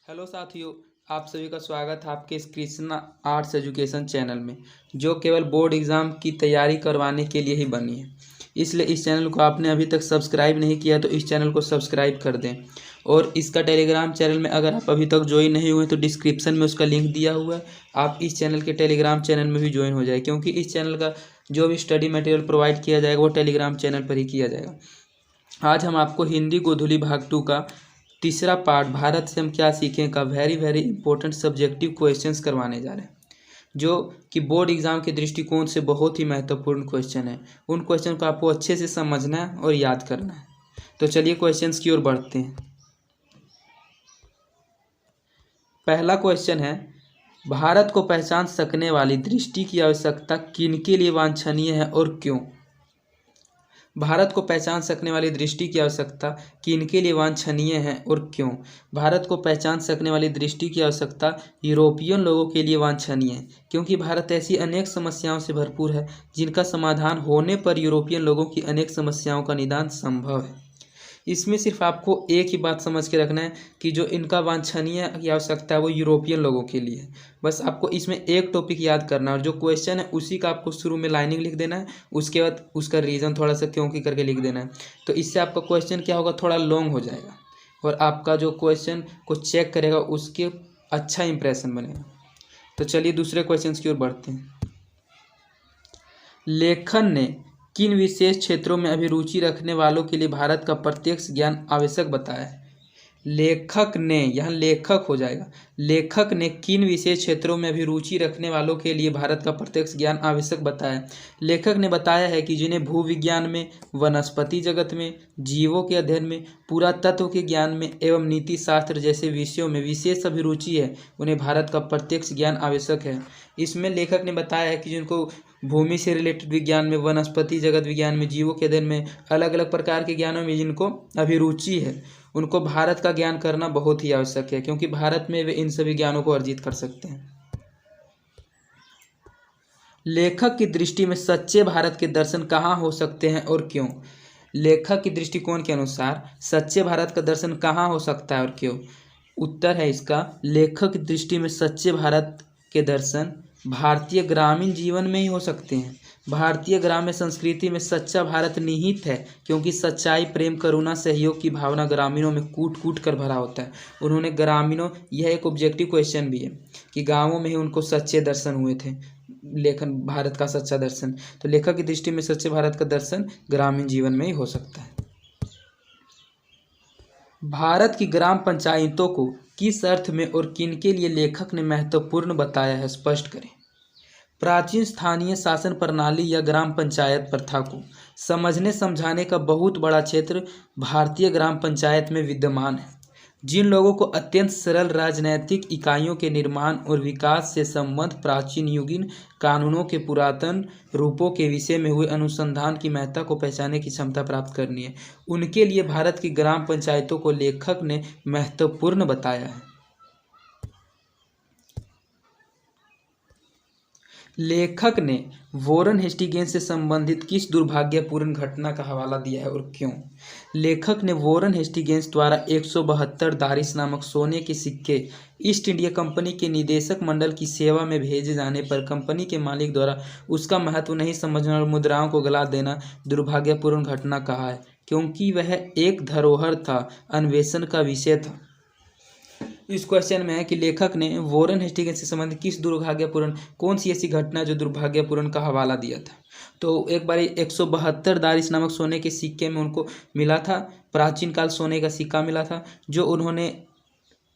Hello साथियों, आप सभी का स्वागत है आपके इस कृष्णा आर्ट्स एजुकेशन चैनल में, जो केवल बोर्ड एग्ज़ाम की तैयारी करवाने के लिए ही बनी है। इसलिए इस चैनल को आपने अभी तक सब्सक्राइब नहीं किया तो इस चैनल को सब्सक्राइब कर दें। और इसका टेलीग्राम चैनल में अगर आप अभी तक ज्वाइन नहीं हुए तो डिस्क्रिप्शन में उसका लिंक दिया हुआ है, आप इस चैनल के टेलीग्राम चैनल में भी ज्वाइन हो जाए, क्योंकि इस चैनल का जो भी स्टडी मटेरियल प्रोवाइड किया जाएगा वो टेलीग्राम चैनल पर ही किया जाएगा। आज हम आपको हिंदी गोधूली भाग 2 का तीसरा पार्ट भारत से हम क्या सीखें का वेरी इंपॉर्टेंट सब्जेक्टिव क्वेश्चंस करवाने जा रहे हैं, जो कि बोर्ड एग्जाम के दृष्टिकोण से बहुत ही महत्वपूर्ण क्वेश्चन है। उन क्वेश्चन को आपको अच्छे से समझना है और याद करना है। तो चलिए क्वेश्चंस की ओर बढ़ते हैं। पहला क्वेश्चन है, भारत को पहचान सकने वाली दृष्टि की आवश्यकता किनके लिए वांछनीय है और क्यों? भारत को पहचान सकने वाली दृष्टि की आवश्यकता किनके लिए वांछनीय है और क्यों? भारत को पहचान सकने वाली दृष्टि की आवश्यकता यूरोपियन लोगों के लिए वांछनीय है, क्योंकि भारत ऐसी अनेक समस्याओं से भरपूर है जिनका समाधान होने पर यूरोपियन लोगों की अनेक समस्याओं का निदान संभव है। इसमें सिर्फ आपको एक ही बात समझ के रखना है कि जो इनका वांछनीय की आवश्यकता है वो यूरोपियन लोगों के लिए है। बस आपको इसमें एक टॉपिक याद करना है और जो क्वेश्चन है उसी का आपको शुरू में लाइनिंग लिख देना है, उसके बाद उसका रीज़न थोड़ा सा क्यों की करके लिख देना है। तो इससे आपका क्वेश्चन क्या होगा, थोड़ा लॉन्ग हो जाएगा और आपका जो क्वेश्चन को चेक करेगा उसके अच्छा इंप्रेशन बनेगा। तो चलिए दूसरे क्वेश्चन की ओर बढ़ते हैं। लेखन ने किन विशेष क्षेत्रों में अभिरुचि रखने वालों के लिए भारत का प्रत्यक्ष ज्ञान आवश्यक बताया है? लेखक ने, यहाँ लेखक हो जाएगा, लेखक ने किन विशेष क्षेत्रों में अभिरुचि रखने वालों के लिए भारत का प्रत्यक्ष ज्ञान आवश्यक बताया? लेखक ने बताया है कि जिन्हें भूविज्ञान में, वनस्पति जगत में, जीवों के अध्ययन में, पुरातत्व के ज्ञान में एवं नीति शास्त्र जैसे विषयों में विशेष अभिरुचि है, उन्हें भारत का प्रत्यक्ष ज्ञान आवश्यक है। इसमें लेखक ने बताया है कि जिनको भूमि से रिलेटेड विज्ञान में, वनस्पति जगत विज्ञान में, जीवों के अध्ययन में, अलग अलग प्रकार के ज्ञानों में जिनको अभिरुचि है, उनको भारत का ज्ञान करना बहुत ही आवश्यक है, क्योंकि भारत में वे इन सभी ज्ञानों को अर्जित कर सकते हैं। लेखक की दृष्टि में सच्चे भारत के दर्शन कहाँ हो सकते हैं और क्यों? लेखक की दृष्टिकोण के अनुसार सच्चे भारत का दर्शन कहाँ हो सकता है और क्यों? उत्तर है इसका, लेखक की दृष्टि में सच्चे भारत के दर्शन भारतीय ग्रामीण जीवन में ही हो सकते हैं। भारतीय ग्राम्य संस्कृति में सच्चा भारत निहित है, क्योंकि सच्चाई, प्रेम, करुणा, सहयोग की भावना ग्रामीणों में कूट कूट कर भरा होता है। उन्होंने ग्रामीणों, यह एक ऑब्जेक्टिव क्वेश्चन भी है कि गाँवों में ही उनको सच्चे दर्शन हुए थे, लेखन भारत का सच्चा दर्शन। तो लेखक की दृष्टि में सच्चे भारत का दर्शन ग्रामीण जीवन में ही हो सकता है। भारत की ग्राम पंचायतों को किस अर्थ में और किनके लिए लेखक ने महत्वपूर्ण बताया है, स्पष्ट करें। प्राचीन स्थानीय शासन प्रणाली या ग्राम पंचायत प्रथा को समझने समझाने का बहुत बड़ा क्षेत्र भारतीय ग्राम पंचायत में विद्यमान है, जिन लोगों को अत्यंत सरल राजनैतिक इकाइयों के निर्माण और विकास से संबंध प्राचीन युगीन कानूनों के पुरातन रूपों के विषय में हुए अनुसंधान की महत्ता को पहचानने की क्षमता प्राप्त करनी है, उनके लिए भारत की ग्राम पंचायतों को लेखक ने महत्वपूर्ण बताया है। लेखक ने वॉरेन हेस्टिंग्स से संबंधित किस दुर्भाग्यपूर्ण घटना का हवाला दिया है और क्यों? लेखक ने वॉरेन हेस्टिंग्स द्वारा 172 दारिस नामक सोने के सिक्के ईस्ट इंडिया कंपनी के निदेशक मंडल की सेवा में भेजे जाने पर कंपनी के मालिक द्वारा उसका महत्व नहीं समझना और मुद्राओं को गला देना दुर्भाग्यपूर्ण घटना कहा है, क्योंकि वह एक धरोहर था, अन्वेषण का विषय था। इस क्वेश्चन में है कि लेखक ने वॉरेन हेस्टिंग्स से संबंधित किस दुर्भाग्यपूर्ण, कौन सी ऐसी घटना जो दुर्भाग्यपूर्ण का हवाला दिया था। तो एक बार 172 दारिस नामक सोने के सिक्के में उनको मिला था, प्राचीन काल सोने का सिक्का मिला था, जो उन्होंने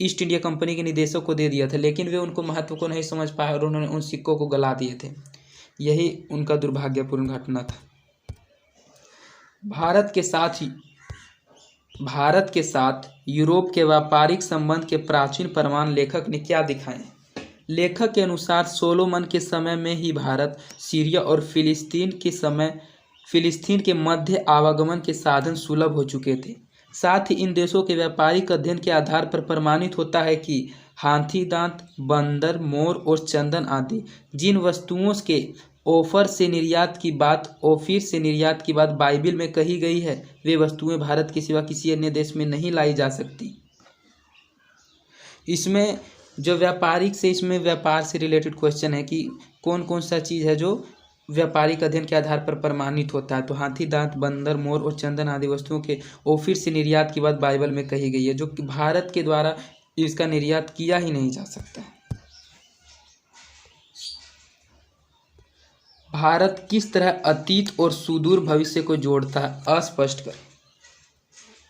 ईस्ट इंडिया कंपनी के निदेशक को दे दिया था, लेकिन वे उनको महत्व को नहीं समझ पाए और उन्होंने उन सिक्कों को गला दिए थे। यही उनका दुर्भाग्यपूर्ण घटना था। भारत के साथ यूरोप के व्यापारिक संबंध के प्राचीन प्रमाण लेखक ने क्या दिखाए? लेखक के अनुसार सोलोमन के समय में ही भारत, सीरिया और फिलिस्तीन के मध्य आवागमन के साधन सुलभ हो चुके थे। साथ ही इन देशों के व्यापारिक अध्ययन के आधार पर प्रमाणित होता है कि हाथी दांत, बंदर, मोर और चंदन आदि जिन वस्तुओं के ओफिर से निर्यात की बात बाइबिल में कही गई है, वे वस्तुएं भारत के सिवा किसी अन्य देश में नहीं लाई जा सकती। इसमें जो व्यापारिक से, इसमें व्यापार से रिलेटेड क्वेश्चन है कि कौन कौन सा चीज़ है जो व्यापारिक अध्ययन के आधार पर प्रमाणित होता है। तो हाथी दांत, बंदर, मोर और चंदन आदि वस्तुओं के ओफिर से निर्यात की बात बाइबल में कही गई है, जो कि भारत के द्वारा इसका निर्यात किया ही नहीं जा सकता। भारत किस तरह अतीत और सुदूर भविष्य को जोड़ता है, अस्पष्ट कर।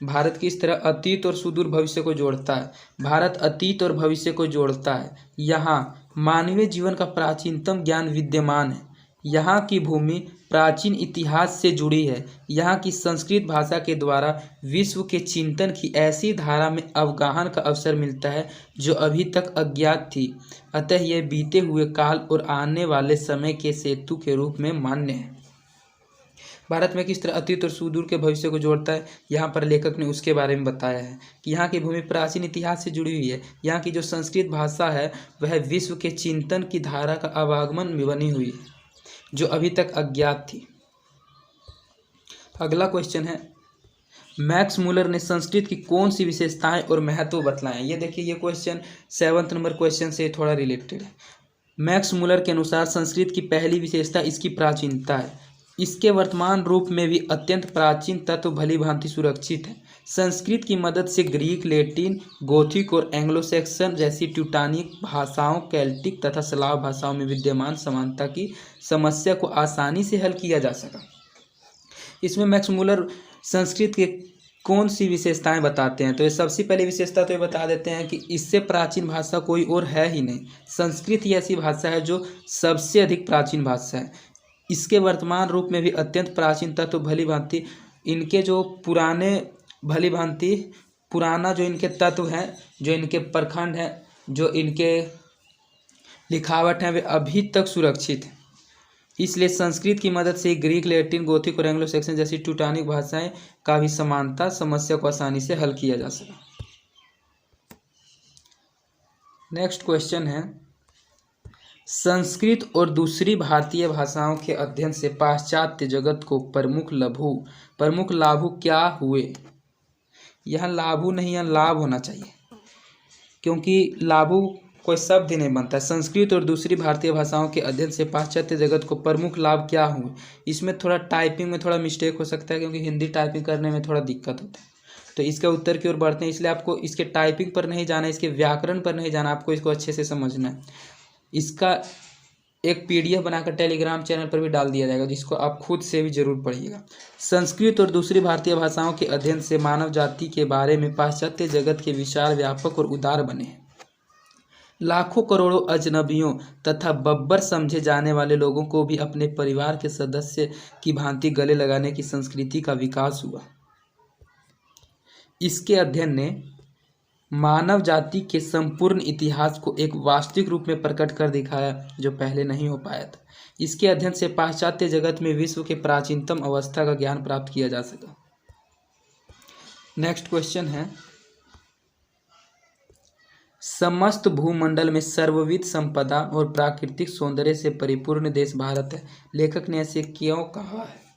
भारत किस तरह अतीत और सुदूर भविष्य को जोड़ता है। भारत अतीत और भविष्य को जोड़ता है। यहाँ मानवीय जीवन का प्राचीनतम ज्ञान विद्यमान है। यहाँ की भूमि प्राचीन इतिहास से जुड़ी है। यहाँ की संस्कृत भाषा के द्वारा विश्व के चिंतन की ऐसी धारा में अवगाहन का अवसर मिलता है जो अभी तक अज्ञात थी। अतः यह बीते हुए काल और आने वाले समय के सेतु के रूप में मान्य है। भारत में किस तरह अतीत और सुदूर के भविष्य को जोड़ता है, यहाँ पर लेखक ने उसके बारे में बताया है कि यहाँ की भूमि प्राचीन इतिहास से जुड़ी हुई है। यहाँ की जो संस्कृत भाषा है वह विश्व के चिंतन की धारा का आवागमन में बनी हुई है जो अभी तक अज्ञात थी। अगला क्वेश्चन है, मैक्स मूलर ने संस्कृत की कौन सी विशेषताएं और महत्व बतलाएं। ये देखिए, ये क्वेश्चन 7 नंबर क्वेश्चन से थोड़ा रिलेटेड है। मैक्स मूलर के अनुसार संस्कृत की पहली विशेषता इसकी प्राचीनता है। इसके वर्तमान रूप में भी अत्यंत प्राचीन तत्व भली भांति सुरक्षित है। संस्कृत की मदद से ग्रीक, लैटिन, गोथिक और एंग्लो सैक्सन जैसी ट्यूटानिक भाषाओं, केल्टिक तथा स्लाव भाषाओं में विद्यमान समानता की समस्या को आसानी से हल किया जा सका। इसमें मैक्स मूलर संस्कृत के कौन सी विशेषताएं बताते हैं, तो ये सबसे पहले विशेषता तो ये बता देते हैं कि इससे प्राचीन भाषा कोई और है ही नहीं। संस्कृत ही ऐसी भाषा है जो सबसे अधिक प्राचीन भाषा है। इसके वर्तमान रूप में भी अत्यंत प्राचीन तत्व भली भांति, इनके जो भली भांति पुराना जो इनके तत्व हैं, जो इनके प्रखंड हैं, जो इनके लिखावट हैं, वे अभी तक सुरक्षित हैं। इसलिए संस्कृत की मदद से ग्रीक, लैटिन, गोथिक और एंग्लो सैक्सन जैसी ट्यूटानिक भाषाएं का भी समानता समस्या को आसानी से हल किया जा सका। नेक्स्ट क्वेश्चन है, संस्कृत और दूसरी भारतीय भाषाओं के अध्ययन से पाश्चात्य जगत को प्रमुख लाभ क्या हुए। यहाँ लाभू नहीं, यहाँ लाभ होना चाहिए, क्योंकि लाभू कोई शब्द ही नहीं बनता। संस्कृत और दूसरी भारतीय भाषाओं के अध्ययन से पाश्चात्य जगत को प्रमुख लाभ क्या हुए। इसमें थोड़ा टाइपिंग में थोड़ा मिस्टेक हो सकता है, क्योंकि हिंदी टाइपिंग करने में थोड़ा दिक्कत होता है। तो इसका उत्तर की ओर बढ़ते हैं। इसलिए आपको इसके टाइपिंग पर नहीं जाना, इसके व्याकरण पर नहीं जाना, आपको इसको अच्छे से समझना है। इसका एक PDF बनाकर टेलीग्राम चैनल पर भी डाल दिया जाएगा, जिसको आप खुद से भी जरूर पढ़िएगा। संस्कृत और दूसरी भारतीय भाषाओं के अध्ययन से मानव जाति के बारे में पाश्चात्य जगत के विचार व्यापक और उदार बने हैं। लाखों करोड़ों अजनबियों तथा बब्बर समझे जाने वाले लोगों को भी अपने परिवार के सदस्य की भांति गले लगाने की संस्कृति का विकास हुआ। इसके अध्ययन ने मानव जाति के संपूर्ण इतिहास को एक वास्तविक रूप में प्रकट कर दिखाया, जो पहले नहीं हो पाया था। इसके अध्ययन से पाश्चात्य जगत में विश्व के प्राचीनतम अवस्था का ज्ञान प्राप्त किया जा सका। नेक्स्ट क्वेश्चन है, समस्त भूमंडल में सर्वविध संपदा और प्राकृतिक सौंदर्य से परिपूर्ण देश भारत है। लेखक ने ऐसे क्यों कहा है।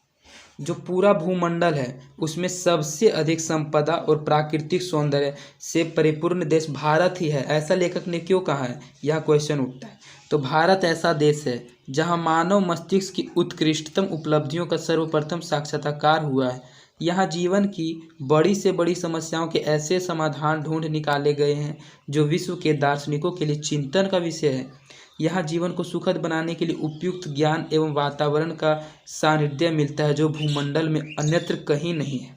जो पूरा भूमंडल है उसमें सबसे अधिक संपदा और प्राकृतिक सौंदर्य से परिपूर्ण देश भारत ही है, ऐसा लेखक ने क्यों कहा है, यह क्वेश्चन उठता है। तो भारत ऐसा देश है जहां मानव मस्तिष्क की उत्कृष्टतम उपलब्धियों का सर्वप्रथम साक्षात्कार हुआ है। यहाँ जीवन की बड़ी से बड़ी समस्याओं के ऐसे समाधान ढूंढ निकाले गए हैं जो विश्व के दार्शनिकों के लिए चिंतन का विषय है। यहाँ जीवन को सुखद बनाने के लिए उपयुक्त ज्ञान एवं वातावरण का सानिध्य मिलता है, जो भूमंडल में अन्यत्र कहीं नहीं है।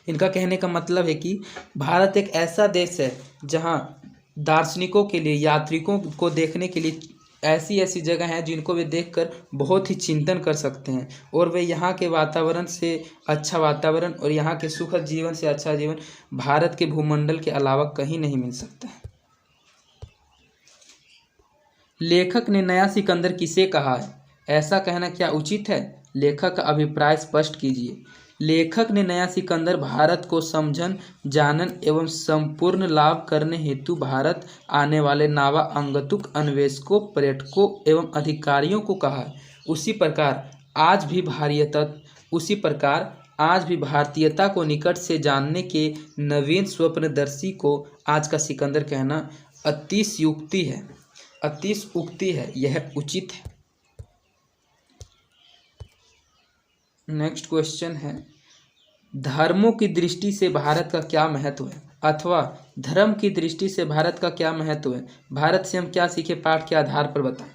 इनका कहने का मतलब है कि भारत एक ऐसा देश है जहाँ दार्शनिकों के लिए, यात्रिकों को देखने के लिए ऐसी ऐसी जगह हैं जिनको वे देखकर बहुत ही चिंतन कर सकते हैं, और वे यहाँ के वातावरण से अच्छा वातावरण और यहाँ के सुखद जीवन से अच्छा जीवन भारत के भूमंडल के अलावा कहीं नहीं मिल सकता है। लेखक ने नया सिकंदर किसे कहा है, ऐसा कहना क्या उचित है। लेखक का अभिप्राय स्पष्ट कीजिए। लेखक ने नया सिकंदर भारत को समझन, जानन एवं संपूर्ण लाभ करने हेतु भारत आने वाले नावा अंगतुक अन्वेषकों, पर्यटकों एवं अधिकारियों को कहा है। उसी प्रकार आज भी भारतीयता को निकट से जानने के नवीन स्वप्नदर्शी को आज का सिकंदर कहना अतिशयोक्ति है, अतिशयोक्ति है, यह उचित है। नेक्स्ट क्वेश्चन है, धर्मों की दृष्टि से भारत का क्या महत्व है, अथवा धर्म की दृष्टि से भारत का क्या महत्व है, भारत से हम क्या सीखे, पाठ के आधार पर बताएं।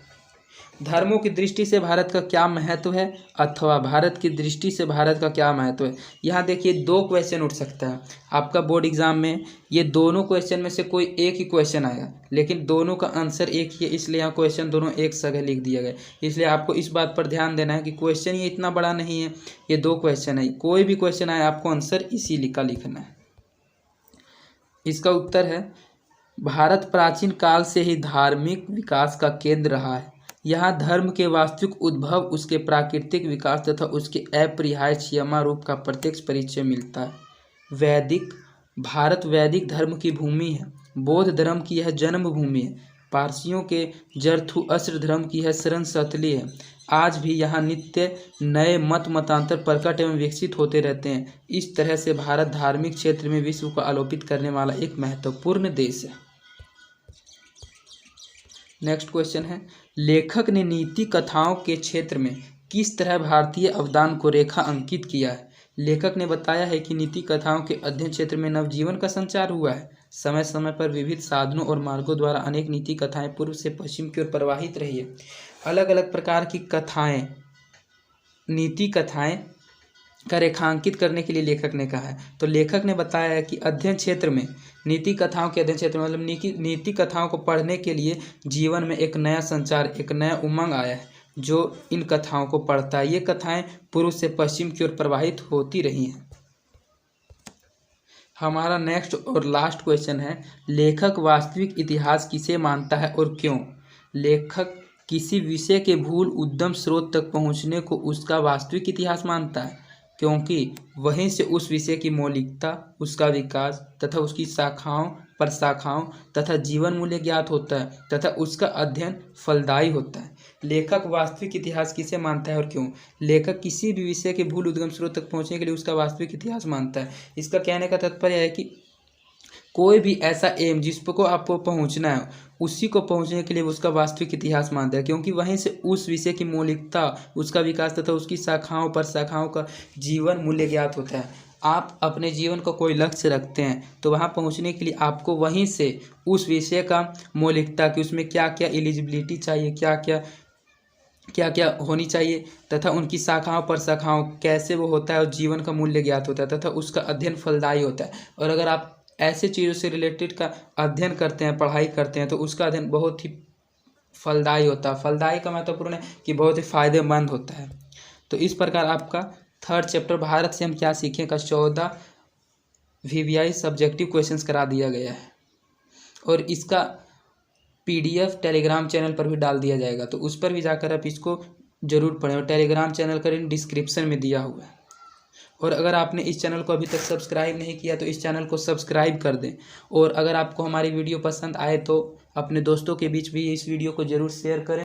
धर्मों की दृष्टि से भारत का क्या महत्व है, अथवा भारत की दृष्टि से भारत का क्या महत्व है। यहाँ देखिए दो क्वेश्चन उठ सकता है आपका बोर्ड एग्जाम में, ये दोनों क्वेश्चन में से कोई एक ही क्वेश्चन आएगा, लेकिन दोनों का आंसर एक ही है, इसलिए यहाँ क्वेश्चन दोनों एक जगह लिख दिया गया। इसलिए आपको इस बात पर ध्यान देना है कि क्वेश्चन ये इतना बड़ा नहीं है, ये दो क्वेश्चन है, कोई भी क्वेश्चन आए आपको आंसर इसी का लिखना है। इसका उत्तर है, भारत प्राचीन काल से ही धार्मिक विकास का केंद्र रहा है। यहाँ धर्म के वास्तविक उद्भव, उसके प्राकृतिक विकास तथा उसके अपरिहार्य रूप का प्रत्यक्ष परिचय मिलता है। भारत वैदिक धर्म की भूमि है, बौद्ध धर्म की यह जन्मभूमि है, पारसियों के जरथुअस्त्र धर्म की यह शरण स्थली है। आज भी यहाँ नित्य नए मतांतर प्रकट एवं विकसित होते रहते हैं। इस तरह से भारत धार्मिक क्षेत्र में विश्व को आलोकित करने वाला एक महत्वपूर्ण देश है। नेक्स्ट क्वेश्चन है, लेखक ने नीति कथाओं के क्षेत्र में किस तरह भारतीय अवदान को रेखा अंकित किया है। लेखक ने बताया है कि नीति कथाओं के अध्ययन क्षेत्र में नवजीवन का संचार हुआ है। समय समय पर विविध साधनों और मार्गों द्वारा अनेक नीति कथाएं पूर्व से पश्चिम की ओर प्रवाहित रही है। अलग अलग प्रकार की कथाएं, नीति कथाएं का रेखांकित करने के लिए लेखक ने कहा है। तो लेखक ने बताया है कि अध्ययन क्षेत्र में, नीति कथाओं के अध्ययन क्षेत्र में, मतलब नीति कथाओं को पढ़ने के लिए जीवन में एक नया संचार, एक नया उमंग आया है जो इन कथाओं को पढ़ता है। ये कथाएं पूर्व से पश्चिम की ओर प्रवाहित होती रही हैं। हमारा नेक्स्ट और लास्ट क्वेश्चन है, लेखक वास्तविक इतिहास किसे मानता है और क्यों। लेखक किसी विषय के मूल उद्गम स्रोत तक पहुंचने को उसका वास्तविक इतिहास मानता है, क्योंकि वहीं से उस विषय की मौलिकता, उसका विकास तथा उसकी शाखाओं, प्रशाखाओं तथा जीवन मूल्य ज्ञात होता है तथा उसका अध्ययन फलदायी होता है। लेखक वास्तविक इतिहास किसे मानता है और क्यों। लेखक किसी भी विषय के मूल उद्गम स्रोत तक पहुंचने के लिए उसका वास्तविक इतिहास मानता है। इसका कहने का तात्पर्य है कि कोई भी ऐसा एम जिस पर को आपको पहुंचना है, उसी को पहुंचने के लिए उसका वास्तविक इतिहास मानता है, क्योंकि वहीं से उस विषय की मौलिकता, उसका विकास तथा उसकी शाखाओं पर शाखाओं का जीवन मूल्य ज्ञात होता है। आप अपने जीवन का कोई लक्ष्य रखते हैं तो वहां पहुंचने के लिए आपको वहीं से उस विषय का मौलिकता, कि उसमें क्या क्या एलिजिबिलिटी चाहिए, क्या क्या होनी चाहिए तथा उनकी शाखाओं पर शाखाओं कैसे वो होता है और जीवन का मूल्य ज्ञात होता है तथा उसका अध्ययन फलदायी होता है। और अगर आप ऐसे चीज़ों से रिलेटेड का अध्ययन करते हैं, पढ़ाई करते हैं, तो उसका अध्ययन बहुत ही फलदायी होता है। फलदायी का महत्वपूर्ण है कि बहुत ही फायदेमंद होता है। तो इस प्रकार आपका थर्ड चैप्टर भारत से हम क्या सीखें का 14 VVI सब्जेक्टिव क्वेश्चंस करा दिया गया है और इसका PDF टेलीग्राम चैनल पर भी डाल दिया जाएगा, तो उस पर भी जाकर आप इसको ज़रूर पढ़ें। और टेलीग्राम चैनल का लिंक डिस्क्रिप्शन में दिया हुआ है। और अगर आपने इस चैनल को अभी तक सब्सक्राइब नहीं किया तो इस चैनल को सब्सक्राइब कर दें। और अगर आपको हमारी वीडियो पसंद आए तो अपने दोस्तों के बीच भी इस वीडियो को ज़रूर शेयर करें।